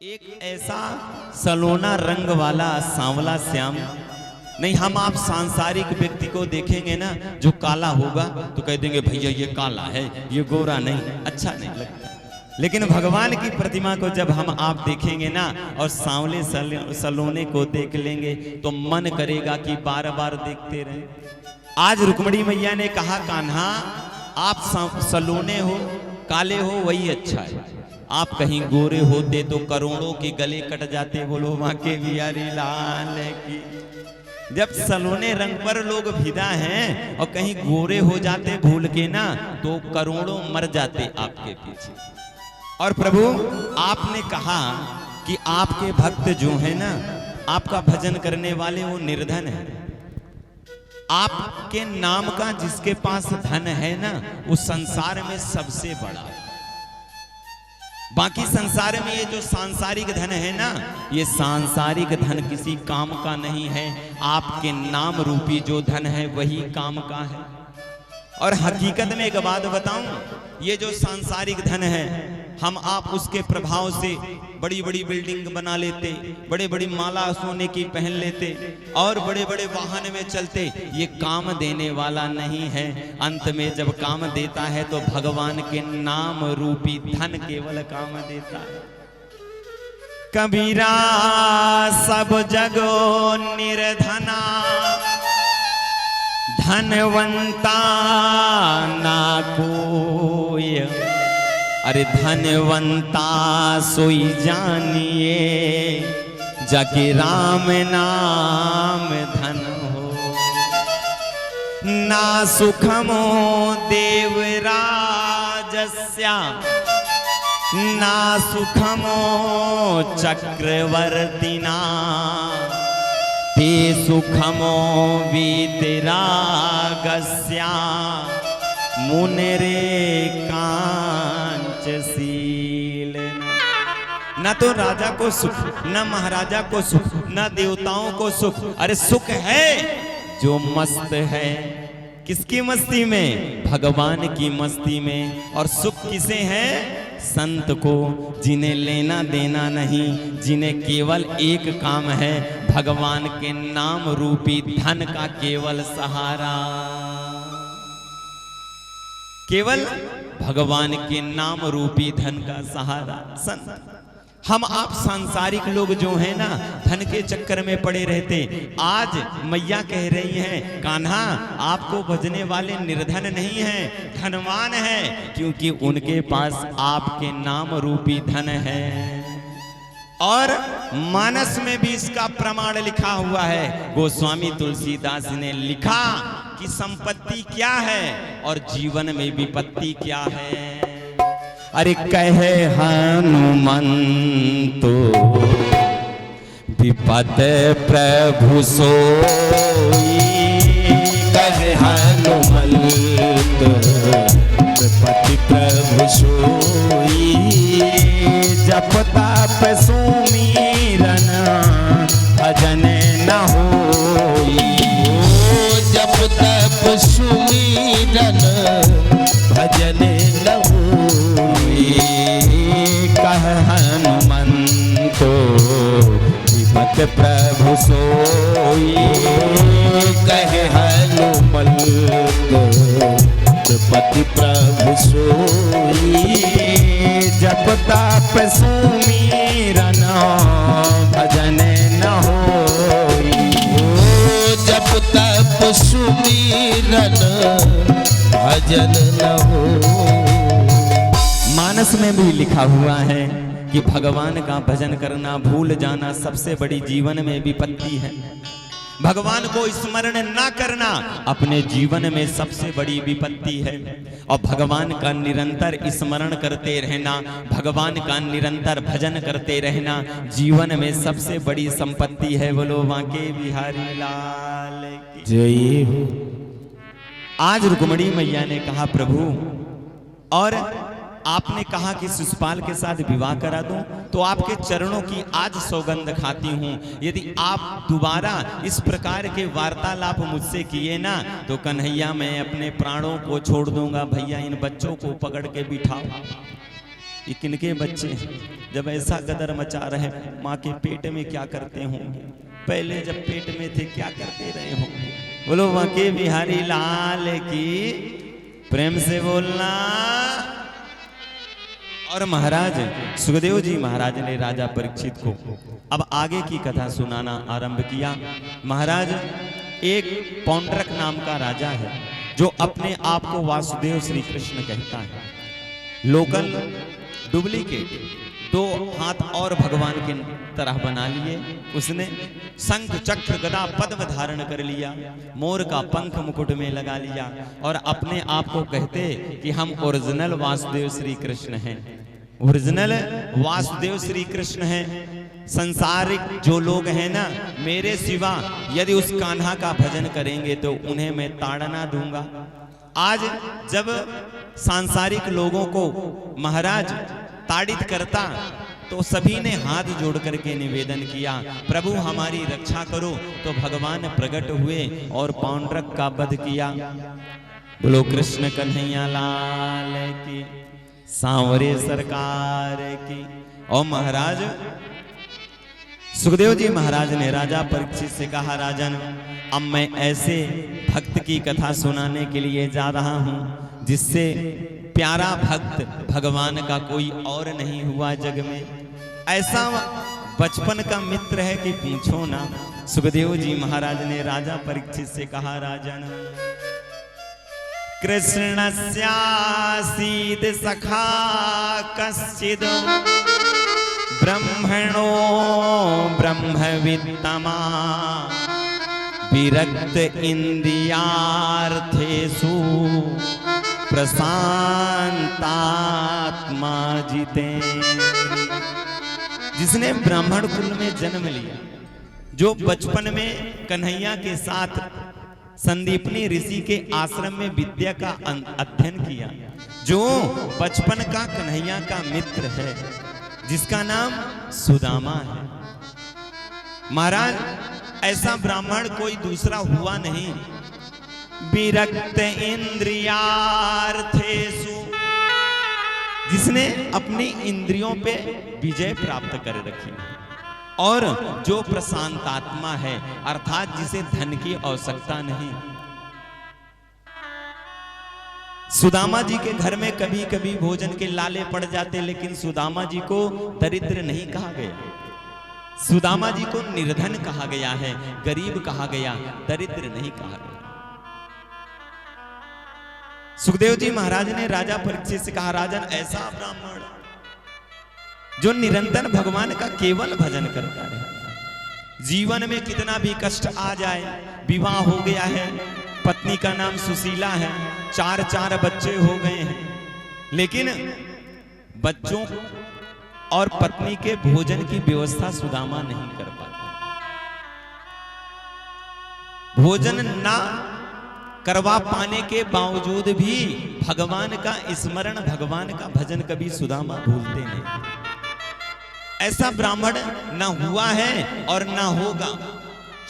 एक ऐसा सलोना रंग वाला सांवला श्याम नहीं। हम आप सांसारिक व्यक्ति को देखेंगे ना जो काला होगा तो कह देंगे भैया ये काला है, ये गोरा नहीं, अच्छा नहीं लगता। लेकिन भगवान की प्रतिमा को जब हम आप देखेंगे ना और सांवले सलोने को देख लेंगे तो मन करेगा कि बार बार देखते रहें। आज रुक्मणी मैया ने कहा कान्हा आप सलोने हो, काले हो वही अच्छा है, आप कहीं गोरे होते तो करोड़ों के गले कट जाते। बोलो वहां के बिहारी लाल की। जब सलोने रंग पर लोग फिदा हैं और कहीं गोरे हो जाते भूल के ना तो करोड़ों मर जाते आपके पीछे। और प्रभु आपने कहा कि आपके भक्त जो है ना, आपका भजन करने वाले वो निर्धन है। आपके नाम का जिसके पास धन है ना वो संसार में सबसे बड़ा। बाकी संसार में ये जो सांसारिक धन है ना, ये सांसारिक धन किसी काम का नहीं है। आपके नाम रूपी जो धन है वही काम का है। और हकीकत में एक बात बताऊं, ये जो सांसारिक धन है हम आप उसके प्रभाव से बड़ी बड़ी बिल्डिंग बना लेते, बड़े बड़ी माला सोने की पहन लेते और बड़े बड़े वाहन में चलते। ये काम देने वाला नहीं है। अंत में जब काम देता है तो भगवान के नाम रूपी धन केवल काम देता है। कबीरा सब जगो निर्धना, धनवंता ना कोई। अरे धनवंता सोई जानिए जाके राम नाम धन हो। ना सुखमो देवराजस्या, ना सुखमो चक्रवर्तिना, ते सुखमो वीतरागस्या, मुनिरे कांचशील। न तो राजा को सुख, न महाराजा को सुख, न देवताओं को सुख। अरे सुख है जो मस्त है। किसकी मस्ती में? भगवान की मस्ती में। और सुख किसे है? संत को, जिन्हें लेना देना नहीं, जिन्हें केवल एक काम है भगवान के नाम रूपी धन का केवल सहारा। केवल भगवान के नाम रूपी धन का सहारा संत। हम आप सांसारिक लोग जो हैं ना धन के चक्कर में पड़े रहते। आज मैया कह रही हैं कान्हा आपको भजने वाले निर्धन नहीं हैं, धनवान हैं, क्योंकि उनके पास आपके नाम रूपी धन है। और मानस में भी इसका प्रमाण लिखा हुआ है। गोस्वामी तुलसीदास ने लिखा कि संपत्ति क्या है और जीवन में विपत्ति क्या है। अरे कहे हनुमंत विपत प्रभु सोई, कहे हनुमंत विपत प्रभु सोई, जप तप सुमिरन भजन न होई। जप तप सुमिरन भजन न होई। कह हनुमंतो विपत प्रभु सोई, कहे हनुमंत विपत प्रभु सोई, जप तप सुमिरन भजन न होई। जप तप सुमिरन भजन न हो। मानस में भी लिखा हुआ है कि भगवान का भजन करना भूल जाना सबसे बड़ी जीवन में विपत्ति है। भगवान को स्मरण ना करना अपने जीवन में सबसे बड़ी विपत्ति है। और भगवान का निरंतर स्मरण करते रहना, भगवान का निरंतर भजन करते रहना जीवन में सबसे बड़ी संपत्ति है। बोलो बांके बिहारी लाल की जय हो। आज रुक्मणी मैया ने कहा प्रभु, और आपने कहा कि शिशुपाल के साथ विवाह करा दूं, तो आपके चरणों की आज सौगंध खाती हूं। यदि आप दोबारा इस प्रकार के वार्तालाप मुझसे किए ना तो कन्हैया मैं अपने प्राणों को छोड़ दूंगा। भैया इन बच्चों को पकड़ के बिठाओ। ये किनके बच्चे हैं? जब ऐसा गदर मचा रहे माँ के पेट में क्या करते होंगे? पहले जब पेट में थे क्या करते रहे होंगे? बोलो बांके बिहारी लाल की, प्रेम से बोलना। और महाराज सुखदेव जी महाराज ने राजा परीक्षित को अब आगे की कथा सुनाना आरंभ किया। महाराज एक पौंड्रक नाम का राजा है जो अपने आप को वासुदेव श्री कृष्ण कहता है। लोकल डुप्लीकेट 2 हाथ और भगवान की तरह बना लिए। उसने शंख चक्र गदा पद्म धारण कर लिया, मोर का पंख मुकुट में लगा लिया और अपने आप को कहते कि हम ओरिजिनल वासुदेव श्री कृष्ण हैं। ओरिजिनल वासुदेव श्री कृष्ण हैं। संसारिक जो लोग हैं ना, मेरे सिवा यदि उस कान्हा का भजन करेंगे तो उन्हें मैं ताड़ना दूंगा। आज जब सांसारिक लोगों को महाराज ताड़ित करता तो सभी ने हाथ जोड़ करके निवेदन किया, प्रभु हमारी रक्षा करो। तो भगवान प्रकट हुए और पौंड्रक का वध किया। बोलो कृष्ण कन्हैया लाल की, सांवरे सरकार की। और महाराज सुखदेव जी महाराज ने राजा परीक्षित से कहा, राजन अब मैं ऐसे भक्त की कथा सुनाने के लिए जा रहा हूं जिससे प्यारा भक्त भगवान का कोई और नहीं हुआ जग में। ऐसा बचपन का मित्र है कि पूछो ना। सुखदेव जी महाराज ने राजा परीक्षित से कहा, राजन कृष्णस्यासीद सखा कश्चिद ब्रह्मणो ब्रह्मवित्तमा विरक्त इंद्रियार्थेषु प्रशांतात्मा जितेन्द्रिय। जिसने ब्राह्मण कुल में जन्म लिया, जो बचपन में कन्हैया के साथ संदीपनी ऋषि के आश्रम में विद्या का अध्ययन किया, जो बचपन का कन्हैया का मित्र है, जिसका नाम सुदामा है। महाराज ऐसा ब्राह्मण कोई दूसरा हुआ नहीं। विरक्त इंद्रियार्थेषु, जिसने अपनी इंद्रियों पे विजय प्राप्त कर रखी और जो प्रशांतात्मा है, अर्थात जिसे धन की आवश्यकता नहीं। सुदामा जी के घर में कभी कभी भोजन के लाले पड़ जाते, लेकिन सुदामा जी को दरिद्र नहीं कहा गया। सुदामा जी को निर्धन कहा गया है, गरीब कहा गया, दरिद्र नहीं कहा गया। सुखदेव जी महाराज ने राजा परीक्षित से कहा, राजन ऐसा ब्राह्मण जो निरंतर भगवान का केवल भजन करता है, जीवन में कितना भी कष्ट आ जाए, विवाह हो गया है, पत्नी का नाम सुशीला है, 4 बच्चे हो गए हैं, लेकिन बच्चों और पत्नी के भोजन की व्यवस्था सुदामा नहीं कर पाता। भोजन ना करवा पाने के बावजूद भी भगवान का स्मरण, भगवान का भजन कभी सुदामा भूलते नहीं। ऐसा ब्राह्मण ना हुआ है और ना होगा।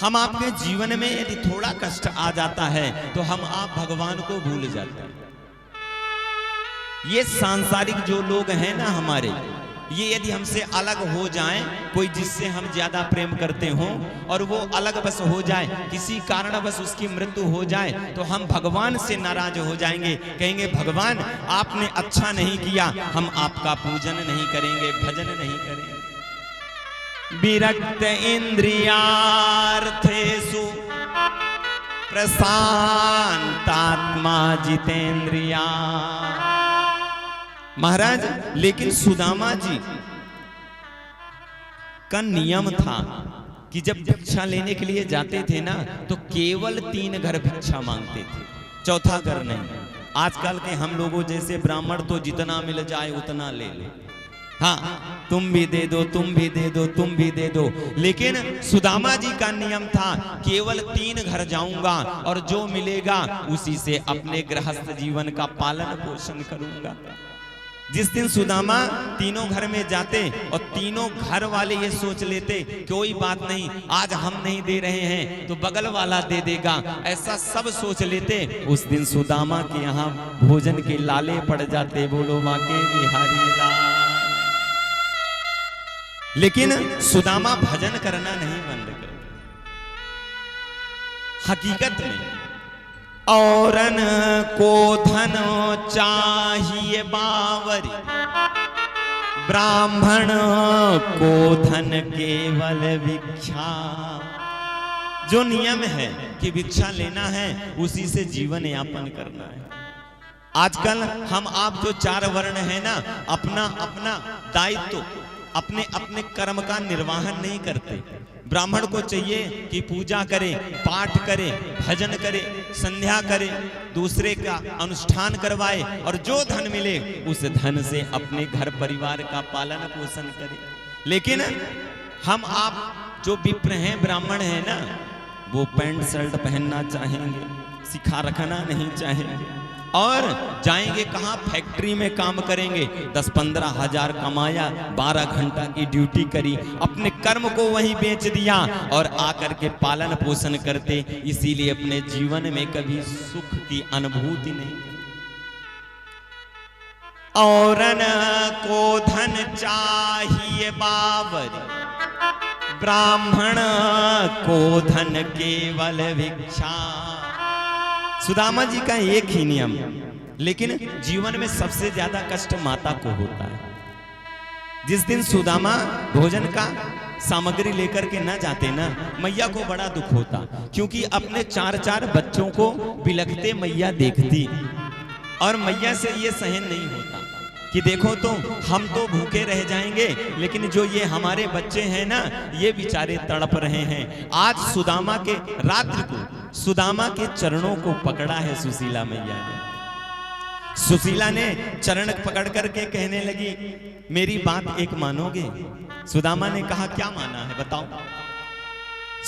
हम आपके जीवन में यदि थोड़ा कष्ट आ जाता है तो हम आप भगवान को भूल जाते हैं। ये सांसारिक जो लोग हैं ना हमारे, ये यदि हमसे अलग हो जाएं, कोई जिससे हम ज्यादा प्रेम करते हों और वो अलग बस हो जाए, किसी कारण बस उसकी मृत्यु हो जाए, तो हम भगवान से नाराज हो जाएंगे, कहेंगे भगवान आपने अच्छा नहीं किया, हम आपका पूजन नहीं करेंगे, भजन नहीं करेंगे। विरक्त इंद्रियार्थेषु प्रशांतात्मा जितेन्द्रिया। महाराज लेकिन सुदामा जी का नियम था कि जब भिक्षा लेने के लिए जाते थे ना, तो केवल 3 घर भिक्षा मांगते थे, चौथा घर नहीं। आजकल के हम लोगों जैसे ब्राह्मण तो जितना मिल जाए उतना ले ले, हाँ तुम भी दे दो, तुम भी दे दो, तुम भी दे दो। लेकिन सुदामा जी का नियम था केवल 3 घर जाऊंगा और जो मिलेगा उसी से अपने गृहस्थ जीवन का पालन पोषण करूंगा। जिस दिन सुदामा तीनों घर में जाते और तीनों घर वाले ये सोच लेते कोई बात नहीं, आज हम नहीं दे रहे हैं तो बगल वाला दे देगा, ऐसा सब सोच लेते। उस दिन सुदामा के यहाँ भोजन के लाले पड़ जाते। बोलो बांके बिहारी लाल। लेकिन सुदामा भजन करना नहीं बंद कर। हकीकत में औरन को धन चाहिए बावरी, ब्राह्मण को धन केवल भिक्षा। जो नियम है कि भिक्षा लेना है, उसी से जीवन यापन करना है। आजकल हम आप जो 4 वर्ण है ना, अपना अपना दायित्व, अपने अपने कर्म का निर्वाहन नहीं करते। ब्राह्मण को चाहिए कि पूजा करे, पाठ करे, भजन करे, संध्या करे, दूसरे का अनुष्ठान करवाए, और जो धन मिले उस धन से अपने घर परिवार का पालन पोषण करे। लेकिन हम आप जो विप्र हैं, ब्राह्मण हैं ना, वो पैंट शर्ट पहनना चाहेंगे, सिखा रखना नहीं चाहेंगे, और जाएंगे कहाँ, फैक्ट्री में काम करेंगे, 10-15 हजार कमाया, 12 घंटा की ड्यूटी करी, अपने कर्म को वहीं बेच दिया और आकर के पालन पोषण करते। इसीलिए अपने जीवन में कभी सुख की अनुभूति नहीं। औरन को धन चाहिए बावरी, ब्राह्मण को धन केवल भिक्षा। सुदामा जी का एक ही नियम, लेकिन जीवन में सबसे ज्यादा कष्ट माता को होता है। जिस दिन सुदामा भोजन का सामग्री लेकर के न जाते ना, मैया को बड़ा दुख होता, क्योंकि अपने 4-4 बच्चों को बिलखते मैया देखती, और मैया से ये सहन नहीं होता कि देखो तो हम तो भूखे रह जाएंगे, लेकिन जो ये हमारे बच्चे हैं ना, ये बेचारे तड़प रहे हैं। आज सुदामा के रात्रि को सुदामा के चरणों को पकड़ा है सुशीला मैया ने। सुशीला ने चरण पकड़ करके कहने लगी, मेरी बात एक मानोगे? सुदामा ने कहा, क्या माना है बताओ।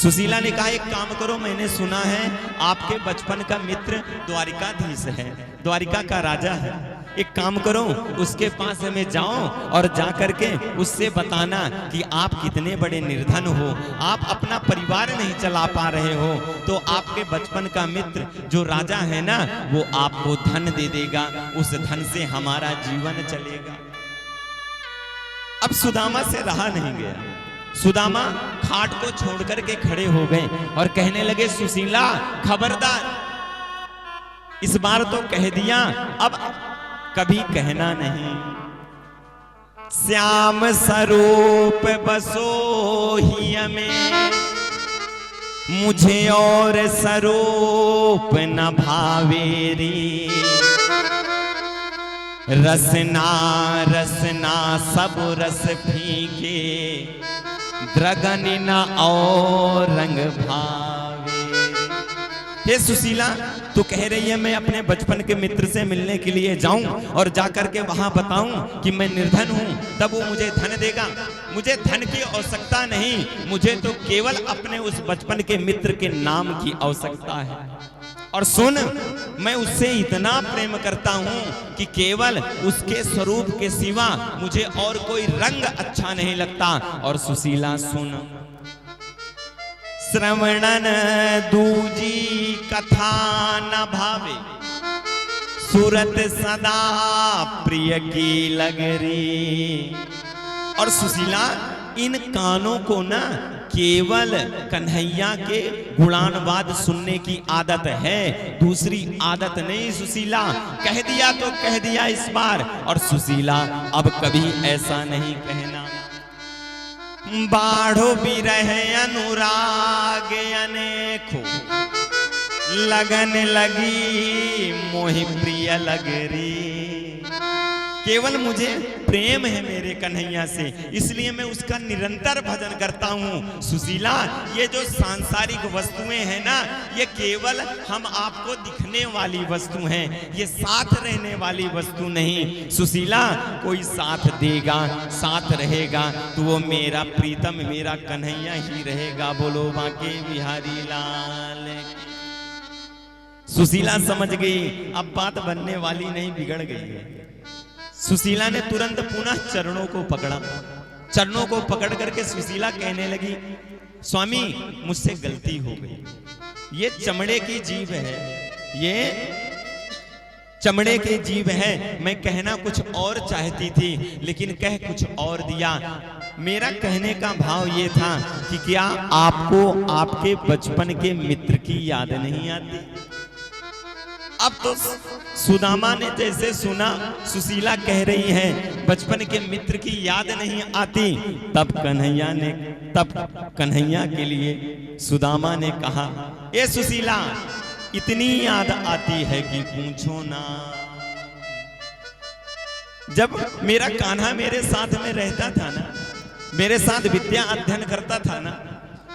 सुशीला ने कहा, एक काम करो, मैंने सुना है आपके बचपन का मित्र द्वारिकाधीश है, द्वारिका का राजा है। एक काम करो, उसके पास में जाओ और जा करके उससे बताना कि आप कितने बड़े निर्धन हो, आप अपना परिवार नहीं चला पा रहे हो, तो आपके बचपन का मित्र जो राजा है ना, वो आपको धन दे देगा, उस धन से हमारा जीवन चलेगा। अब सुदामा से रहा नहीं गया। सुदामा खाट को छोड़ करके खड़े हो गए और कहने लगे, सुशीला खबरदार, इस बार तो कह दिया, अब कभी कहना नहीं। श्याम स्वरूप बसो ही में, मुझे और स्वरूप न भावेरी। रसना रसना सब रस फीके, द्रगन न और रंग भावे। हे सुशीला, तू कह रही है मैं अपने बचपन के मित्र से मिलने के लिए जाऊं और जाकर के वहां बताऊं कि मैं निर्धन हूं, तब वो मुझे धन देगा। मुझे धन की आवश्यकता नहीं, मुझे तो केवल अपने उस बचपन के मित्र के नाम की आवश्यकता है। और सुन, मैं उससे इतना प्रेम करता हूं कि केवल उसके स्वरूप के सिवा मुझे और कोई रंग अच्छा नहीं लगता। और सुशीला सुन, श्रवणन दूजी कथा न भावे, सूरत सदा प्रिय की लगरी। और सुशीला, इन कानों को ना केवल कन्हैया के गुणानुवाद सुनने की आदत है, दूसरी आदत नहीं। सुशीला, कह दिया तो कह दिया इस बार, और सुशीला अब कभी ऐसा नहीं कहना। बाढ़ो भी रहे अनुराग अनेको, लगन लगी मोहि प्रिय लगरी। केवल मुझे प्रेम है मेरे कन्हैया से, इसलिए मैं उसका निरंतर भजन करता हूँ। सुशीला, ये जो सांसारिक वस्तुएं हैं ना, ये केवल हम आपको दिखने वाली वस्तु हैं, ये साथ रहने वाली वस्तु नहीं। सुशीला, कोई साथ देगा, साथ रहेगा, तो वो मेरा प्रीतम, मेरा कन्हैया ही रहेगा। बोलो बांके बिहारी लाल की। सुशीला समझ गई अब बात बनने वाली नहीं, बिगड़ गई है। सुशीला ने तुरंत पुनः चरणों को पकड़ा। चरणों को पकड़ करके सुशीला कहने लगी, स्वामी मुझसे गलती हो गई, ये चमड़े की जीभ है, ये चमड़े की जीभ है, मैं कहना कुछ और चाहती थी लेकिन कह कुछ और दिया। मेरा कहने का भाव ये था कि क्या आपको आपके बचपन के मित्र की याद नहीं आती? अब तो सुदामा ने जैसे सुना, सुशीला कह रही है बचपन के मित्र की याद नहीं आती, तब कन्हैया के लिए सुदामा ने कहा, ए सुशीला, इतनी याद आती है कि पूछो ना। जब मेरा कान्हा मेरे साथ में रहता था ना, मेरे साथ विद्या अध्ययन करता था ना,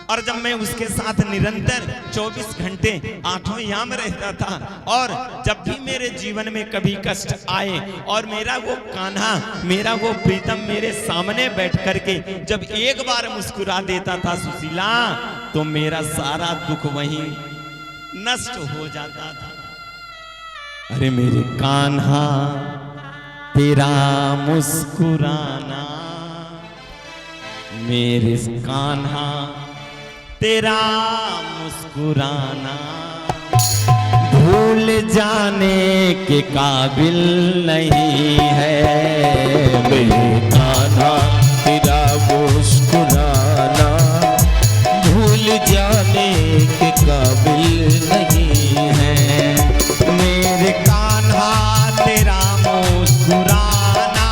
और जब मैं उसके साथ निरंतर 24 घंटे आठों याम रहता था, और जब भी मेरे जीवन में कभी कष्ट आए और मेरा वो कान्हा, मेरा वो प्रीतम मेरे सामने बैठ करके जब एक बार मुस्कुरा देता था सुशीला, तो मेरा सारा दुख वहीं नष्ट हो जाता था। अरे मेरे कान्हा, तेरा मुस्कुराना, मेरे कान्हा तेरा मुस्कुराना भूल जाने के काबिल नहीं है। मेरे कान्हा तेरा मुस्कुराना भूल जाने के काबिल नहीं है। मेरे कान्हा तेरा मुस्कुराना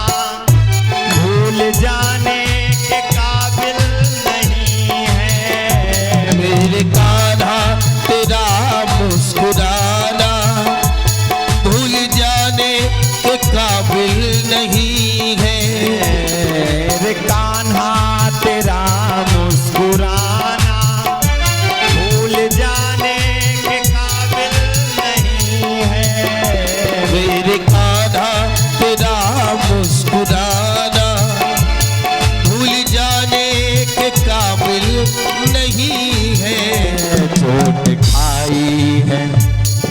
भूल जाने के काबिल नहीं है। मेरे कान्हा तेरा मुस्कुराना भूल जाने के काबिल नहीं है। मेरे कान्हा तेरा मुस्कुराना भूल जाने के काबिल नहीं है। मेरे कान्हा तेरा मुस्कुराना भूल जाने के काबिल नहीं है। चोट खाई है,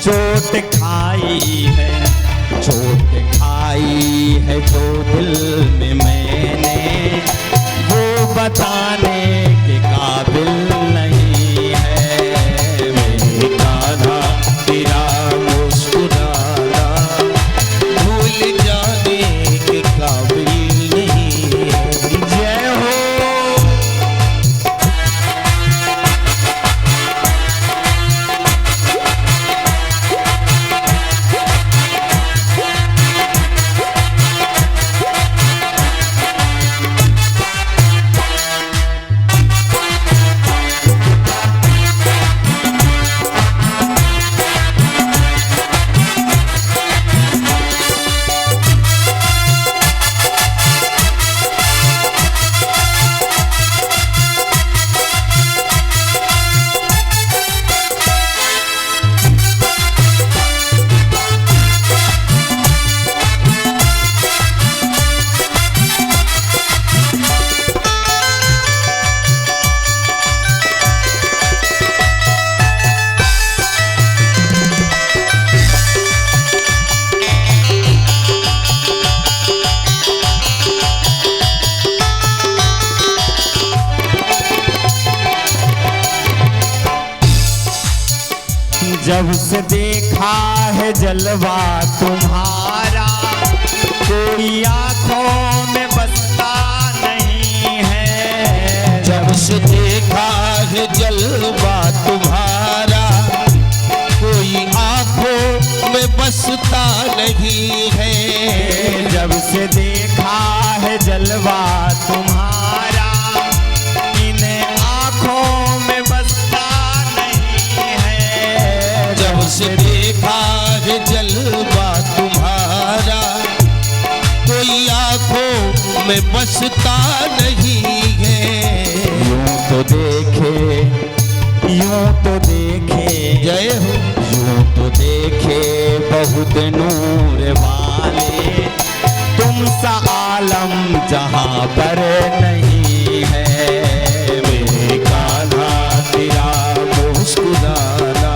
चोट खाई है, चोट खाई है जो दिल में मैंने, वो बताने के काबिल नहीं है। मेरे कान्हा तेरा मुस्कुराना भूल जाने के काबिल नहीं है। जय हो। जब से देखा है जलवा तुम्हारा, कोई आंखों में बसता नहीं है। जब से देखा है जलवा तुम्हारा, कोई आंखों में बसता नहीं है। जब से देखा है जलवा तुम्हारा, इन आंखों में बसता नहीं है। जब से देखा है जलवा तुम्हारा, कोई आंखों में बसता नहीं है। यूं तो देखे, यूं तो देखे, जय हो। यूं तो देखे बहुत नूर वाले, तुम सा आलम जहां पर नहीं है। मेरे कान्हा तेरा मुस्कुराना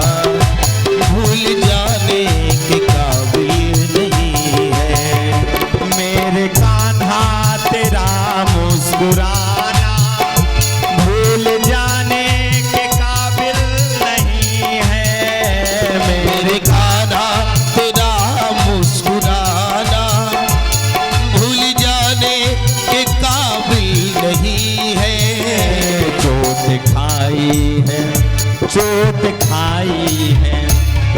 भूल जाने के काबिल नहीं है। मेरे कान्हा तेरा मुस्कुराना भूल जाने के काबिल नहीं है। मेरे कान्हा तेरा मुस्कुराना भूल जाने के काबिल चोट खाई है,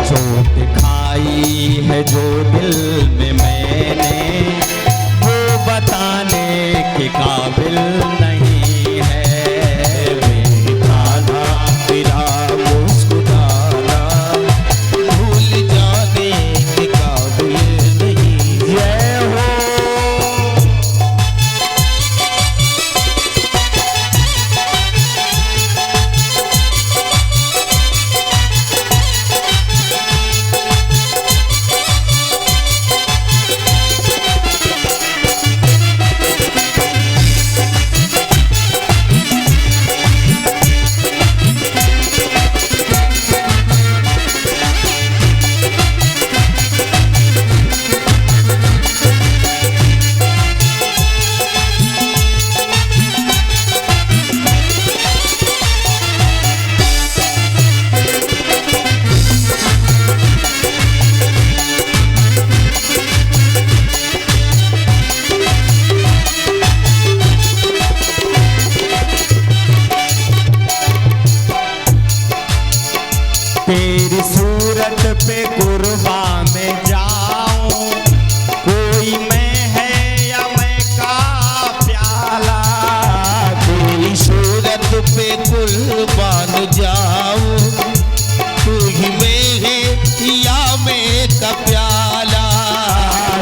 चोट खाई है जो दिल में मैंने, वो बताने के काबिल नहीं है। मेरे कान्हा तेरा मुस्कुराना भूल जाने के काबिल नहीं। जय हो। तेरी सूरत पे कुर्बा में जाऊं, कोई मैं है या मैं का प्याला। तेरी सूरत पे कुर्बान जाऊं, तू ही मैं है या मैं का प्याला।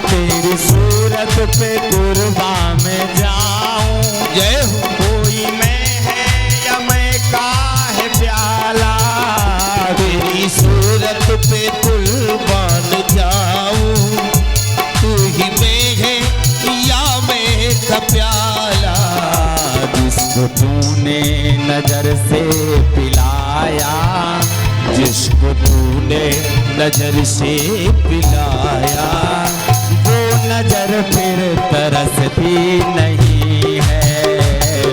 तेरी सूरत पे कुर्बा में जाऊं, जय हो। कोई मैं है या मैं का है प्याला। तेरी सूरत पे कुर्बान जाऊं, तू ही मैं है या मैं का प्याला। जिसको तूने नजर से पिलाया, जिसको तूने नजर से पिलाया, वो नजर फिर तरसती नहीं है।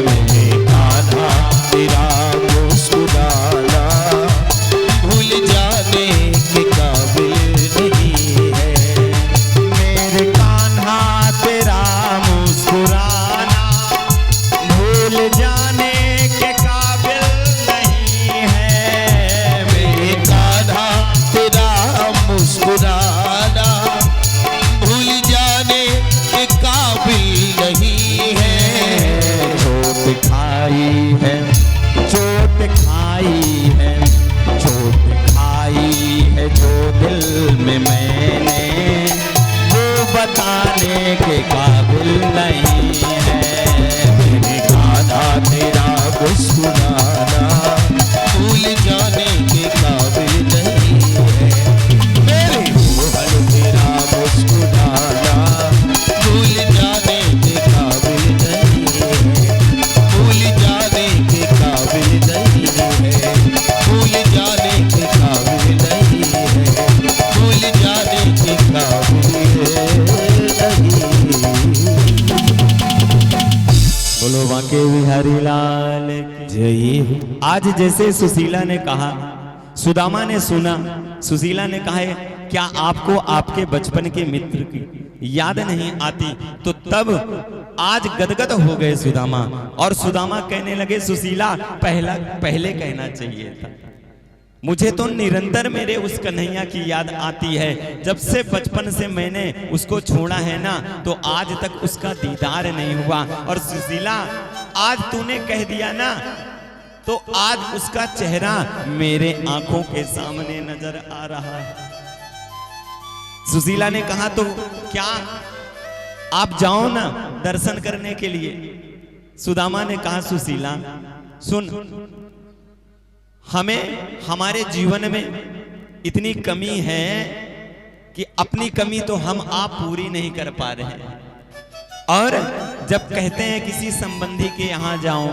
मेरे कान्हा तेरा मुस्कुराना भूल जाने के काबिल नहीं है। मेरे कान्हा तेरा मुस्कुराना भूल जाने के काबिल नहीं है। मेरे कान्हा तेरा मुस्कुराना भूल जाने के काबिल नहीं है। चोट खाई है, चोट खाई है, चोट खाई है जो दिल में मैंने, वो बताने के काबिल नहीं है। मेरे कान्हा तेरा मुस्कुराना भूल जाने के काबिल नहीं है। मेरे मोहन तेरा मुस्कुराना भूल जाने के काबिल नहीं है। भूल जाने के काबिल नहीं है। भूल जाने के काबिल नहीं है। भूल जाने के काबिल नहीं। बोलो बांके बिहारी लाल की जय हो। आज जैसे सुशीला ने कहा, सुदामा ने सुना, सुशीला ने कहा है, क्या आपको आपके बचपन के मित्र की याद नहीं आती? तो तब आज गदगद हो गए सुदामा, और सुदामा कहने लगे सुशीला पहले कहना चाहिए था। मुझे तो निरंतर मेरे उस कन्हैया की याद आती है। जब से बचपन से मैंने उसको छोड़ा है ना, तो आज तक उसका दीदार नहीं हुआ। और सुशीला, आज तूने कह दिया ना, तो आज उसका चेहरा मेरे आंखों के सामने नजर आ रहा है। सुशीला ने कहा, तो क्या आप जाओ ना दर्शन करने के लिए। सुदामा ने कहा, सुशीला सुन, हमें हमारे जीवन में इतनी कमी है कि अपनी कमी तो हम आप पूरी नहीं कर पा रहे हैं। और जब कहते हैं किसी संबंधी के यहाँ जाओ,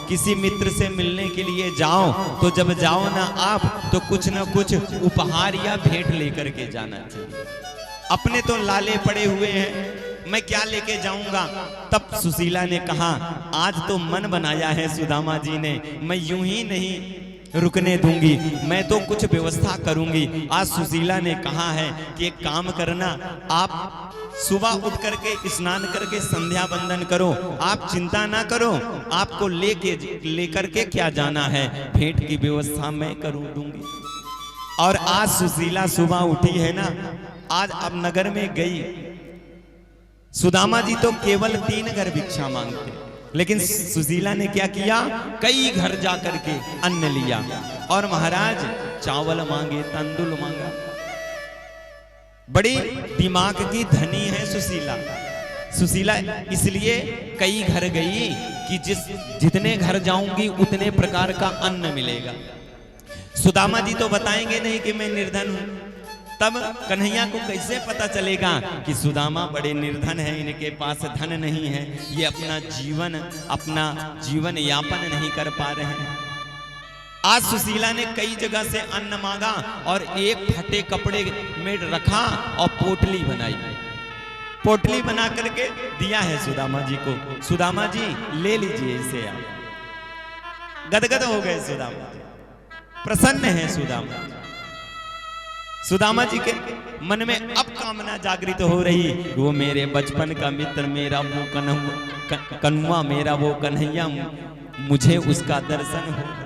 किसी मित्र से मिलने के लिए जाओ, तो जब जाओ ना आप, तो कुछ ना कुछ उपहार या भेंट लेकर के जाना चाहिए। अपने तो लाले पड़े हुए हैं, मैं क्या लेके जाऊंगा? तब सुशीला ने कहा, आज तो मन बनाया है सुदामा जी ने, मैं यूं ही नहीं रुकने दूंगी, मैं तो कुछ व्यवस्था करूंगी। आज सुशीला ने कहा है कि एक काम करना, आप सुबह उठ करके स्नान करके संध्या वंदन करो, आप चिंता ना करो, आपको लेकर के क्या जाना है, भेंट की व्यवस्था मैं करूं दूंगी। और आज सुशीला सुबह उठी है ना, आज अब नगर में गई। सुदामा जी तो केवल 3 घर भिक्षा मांगते, लेकिन सुशीला ने क्या किया, कई घर जाकर के अन्न लिया। और महाराज चावल मांगे, तंदुल मांगा। बड़ी दिमाग की धनी है सुशीला। सुशीला इसलिए कई घर गई कि जितने घर जाऊंगी उतने प्रकार का अन्न मिलेगा। सुदामा जी तो बताएंगे नहीं कि मैं निर्धन हूं, तब कन्हैया को कैसे पता चलेगा कि सुदामा बड़े निर्धन है, इनके पास धन नहीं है, ये अपना जीवन यापन नहीं कर पा रहे हैं। आज सुशीला ने कई जगह से अन्न मांगा और एक फटे कपड़े में रखा और पोटली बनाई। पोटली बना करके दिया है सुदामा जी को। सुदामा जी ले लीजिए इसे। आप गदगद हो गए सुदामा जी, प्रसन्न है सुदामा। सुदामा जी के मन में अब कामना जागृत हो रही, वो मेरे बचपन का मित्र, मेरा वो कन्हुआ, मेरा वो कन्हैया, मुझे उसका दर्शन होगा,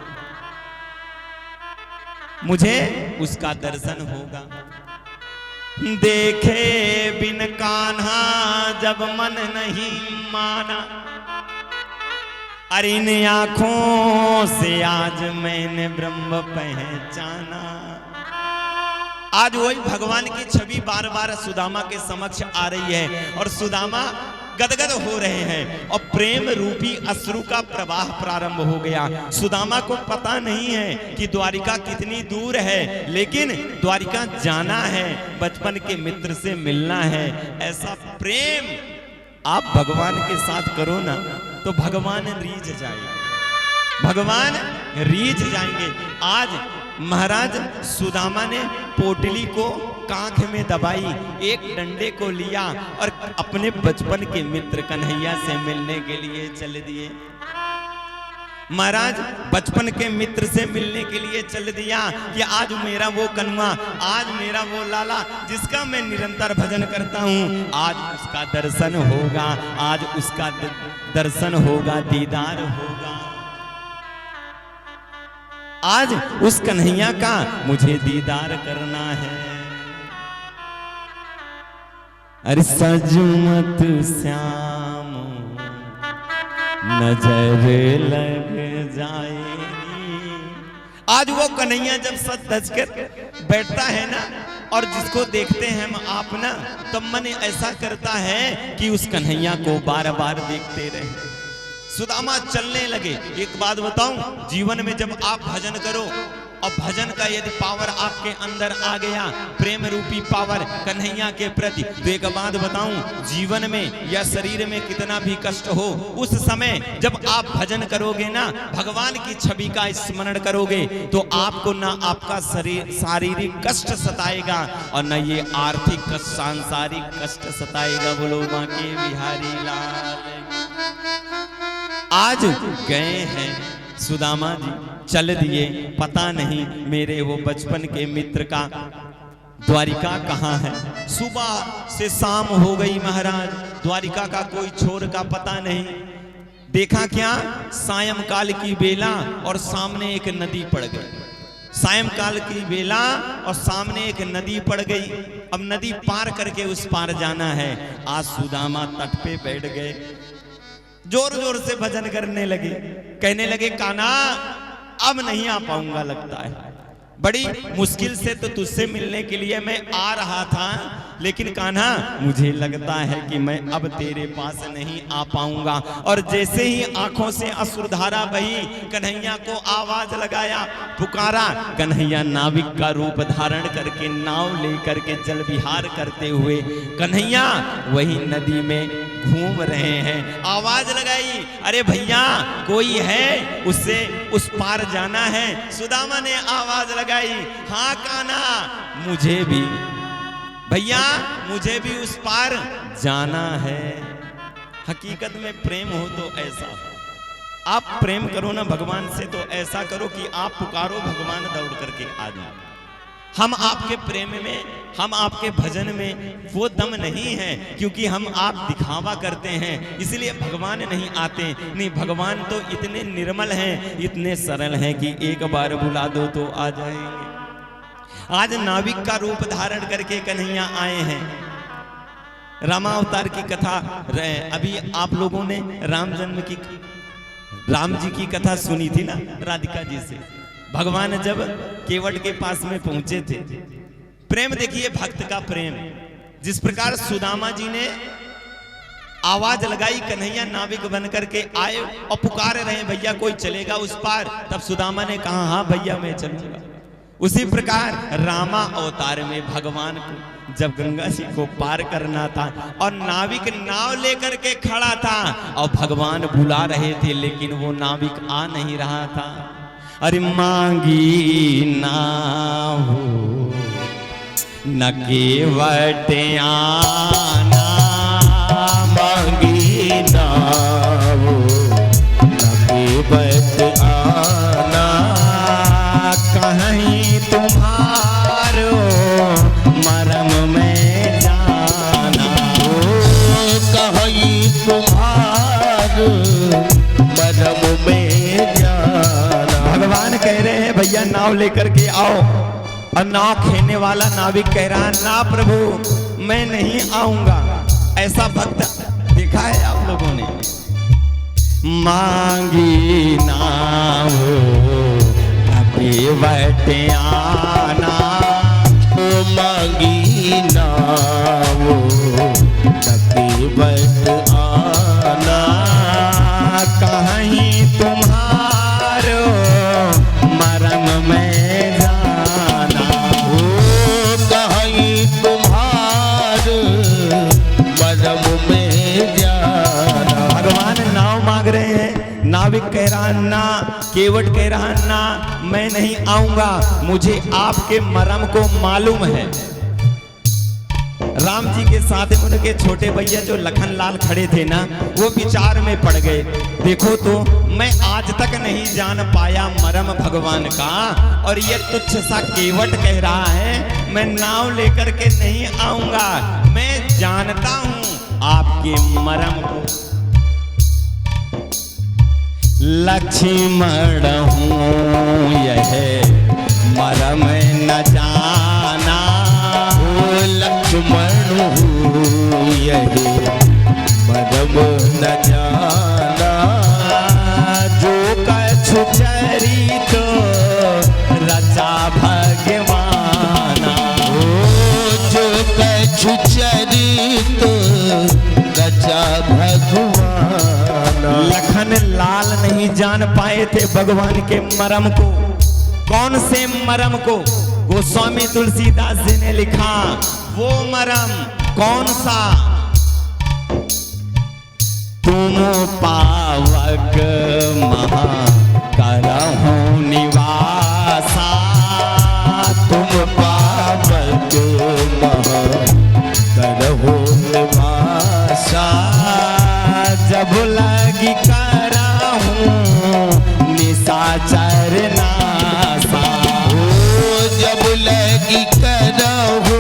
मुझे उसका दर्शन होगा। देखे बिन कान्हा जब मन नहीं माना, अरे इन आंखों से आज मैंने ब्रह्म पहचाना। आज वही भगवान की छवि बार बार सुदामा के समक्ष आ रही है और सुदामा गदगद हो रहे हैं और प्रेम रूपी अश्रु का प्रवाह प्रारंभ हो गया। सुदामा को पता नहीं है कि द्वारिका कितनी दूर है, लेकिन द्वारिका जाना है, बचपन के मित्र से मिलना है। ऐसा प्रेम आप भगवान के साथ करो ना तो भगवान रीझ जाएंगे, भगवान रीझ जाएंगे। आज महाराज सुदामा ने पोटली को कांख में दबाई, एक डंडे को लिया और अपने बचपन के मित्र कन्हैया से मिलने के लिए चल दिए। महाराज बचपन के मित्र से मिलने के लिए चल दिया कि आज मेरा वो कन्हुआ, आज मेरा वो लाला जिसका मैं निरंतर भजन करता हूँ, आज उसका दर्शन होगा, आज उसका दर्शन होगा, दीदार होगा। आज उस कन्हैया का मुझे दीदार करना है। अरे सजमत श्याम नजर लग जाएगी। आज वो कन्हैया जब सच धज कर बैठता है ना और जिसको देखते हैं हम आप ना, तब मन ऐसा करता है कि उस कन्हैया को बार बार देखते रहे। सुदामा चलने लगे। एक बात बताऊं, जीवन में जब आप भजन करो और भजन का यदि पावर आपके अंदर आ गया, प्रेम रूपी पावर कन्हैया के प्रति, तो एक बात बताऊं, जीवन में या शरीर में कितना भी कष्ट हो, उस समय जब आप भजन करोगे ना, भगवान की छवि का स्मरण करोगे, तो आपको ना आपका शारीरिक कष्ट सताएगा और न ये आर्थिक कष्ट, सांसारिक कष्ट सताएगा। बोलो मां के बिहारी लाल। आज गए हैं सुदामा जी, चल दिए, पता नहीं मेरे वो बचपन के मित्र का द्वारिका कहाँ है। सुबह से शाम हो गई महाराज, द्वारिका का कोई छोर का पता नहीं। देखा क्या, सायंकाल की बेला और सामने एक नदी पड़ गई। सायंकाल की बेला और सामने एक नदी पड़ गई। अब नदी पार करके उस पार जाना है। आज सुदामा तट पे बैठ गए, जोर जोर से भजन करने लगे, कहने लगे कान्हा अब नहीं आ पाऊंगा, लगता है बड़ी मुश्किल से तो तुझसे मिलने के लिए मैं आ रहा था, लेकिन कान्हा मुझे लगता है कि मैं अब तेरे पास नहीं आ पाऊंगा। और जैसे ही आंखों से अश्रुधारा बही, कन्हैया को आवाज लगाया, पुकारा। कन्हैया नाविक का रूप धारण करके नाव लेकर के जल विहार करते हुए कन्हैया वही नदी में घूम रहे हैं। आवाज लगाई, अरे भैया कोई है, उससे उस पार जाना है। सुदामा ने आवाज लगाई, हाँ कान्हा मुझे भी, भैया मुझे भी उस पार जाना है। हकीकत में प्रेम हो तो ऐसा हो। आप प्रेम करो ना भगवान से तो ऐसा करो कि आप पुकारो भगवान दौड़ करके आ जाए। हम आपके प्रेम में, हम आपके भजन में वो दम नहीं है, क्योंकि हम आप दिखावा करते हैं इसलिए भगवान नहीं आते। नहीं, भगवान तो इतने निर्मल हैं, इतने सरल हैं कि एक बार बुला दो तो आ जाएंगे। आज नाविक का रूप धारण करके कन्हैया आए हैं। रामावतार की कथा अभी आप लोगों ने राम जी की कथा सुनी थी ना राधिका जी से। भगवान जब केवट के पास में पहुंचे थे, प्रेम देखिए भक्त का प्रेम। जिस प्रकार सुदामा जी ने आवाज लगाई, कन्हैया नाविक बन करके आए और पुकार रहे हैं भैया कोई चलेगा उस पार, तब सुदामा ने कहा हाँ भैया मैं चलूंगा। उसी प्रकार रामा अवतार में भगवान को जब गंगा जी को पार करना था और नाविक नाव लेकर के खड़ा था और भगवान बुला रहे थे, लेकिन वो नाविक आ नहीं रहा था। अरे मांगी नाव न केवट आना, मांगी नाव न केवट आना, कहीं तुम्हारो मरम में जाना। कहीं तुम्हारो मरम में जाना। भगवान कह रहे हैं भैया नाव लेकर के आओ, और नाव खेने वाला नाविक कह रहा है ना प्रभु मैं नहीं आऊंगा। ऐसा भक्त देखा है आप लोगों ने? मांगी नाव केवट आना, मांगी नाव केवट आना, कहीं तुम्हारो मरम में जाना। कहीं तुम्हारो मरम में जाना। भगवान नाव मांग रहे हैं, नाविक कह रहा ना, केवट कह रहा ना मैं नहीं आऊंगा, मुझे आपके मरम को मालूम है। राम जी के साथ उनके छोटे भैया जो लखन लाल खड़े थे ना, वो विचार में पड़ गए। देखो तो मैं आज तक नहीं जान पाया मरम भगवान का, और ये तुच्छ सा केवट कह रहा है मैं नाव लेकर के नहीं आऊंगा। मैं जानता हूं आपके मरम को। लक्ष्मण हूँ यह मरम न जाना, लक्ष्मण हूँ यह मरम न जाना। जो कछु चरित रचा भगवाना, जो कछु चरित रचा भगवाना। लखन लाल नहीं जान पाए थे भगवान के मरम को। कौन से मरम को? गोस्वामी तुलसीदास जी ने लिखा वो मरम कौन सा? तुम पावक महा करहु निवासा, तुम पावक महा करहु निवासा। जब लगी करहूं निशाचर नासा, जब लगी करहु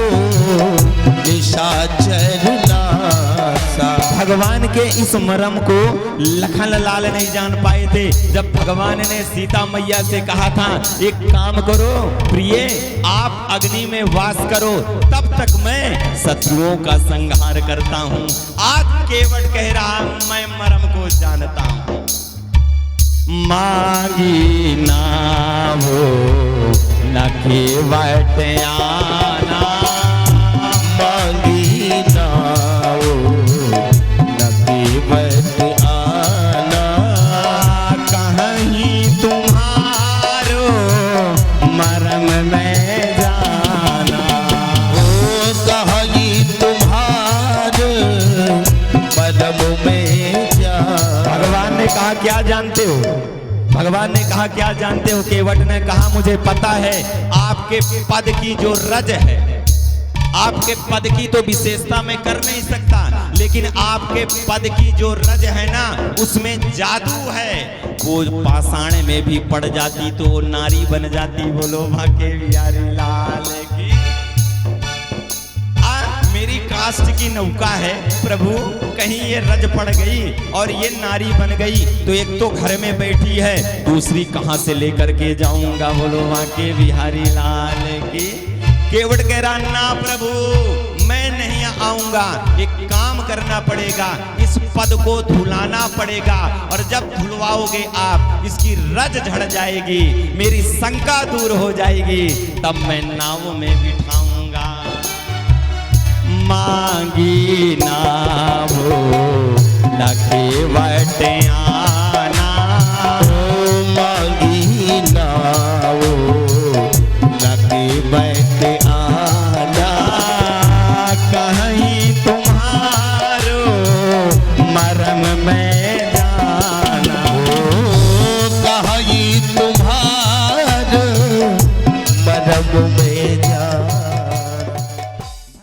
निशाचर नासा। भगवान के इस मरम को लखन लाल नहीं जान पाए थे। जब भगवान ने सीता मैया से कहा था एक काम करो प्रिय, आप अग्नि में वास करो, तब तक मैं शत्रुओं का संहार करता हूँ। आज केवट कह रहा मैं मरम को जानता हूँ। मांगी नाव न केवट आना, मांगी नाव न केवट आना। कहीं तुम्हारो मरम में जाना, कहीं तुम्हारो मरम में जाना। भगवान ने कहा क्या जानते हो? भगवान ने कहा क्या जानते हो? केवट ने कहा मुझे पता है आपके पद की जो रज है आपके पद की तो विशेषता मैं कर नहीं सकता, लेकिन आपके पद की जो रज है ना उसमें जादू है। वो पाषाण में भी पड़ जाती तो वो नारी बन जाती। बोलो भाके बिहारी लाल की। मेरी कास्ट की नौका है प्रभु, कहीं ये रज पड़ गई और ये नारी बन गई तो एक तो घर में बैठी है, दूसरी कहां से लेकर के जाऊंगा। बोलो भाके बिहारी लाल की। केवट कह रहा ना प्रभु मैं नहीं आऊंगा, एक काम करना पड़ेगा, इस पद को धुलाना पड़ेगा और जब धुलवाओगे आप इसकी रज झड़ जाएगी, मेरी शंका दूर हो जाएगी, तब मैं नाव में बिठाऊंगा। मांगी नाव लखे बटिया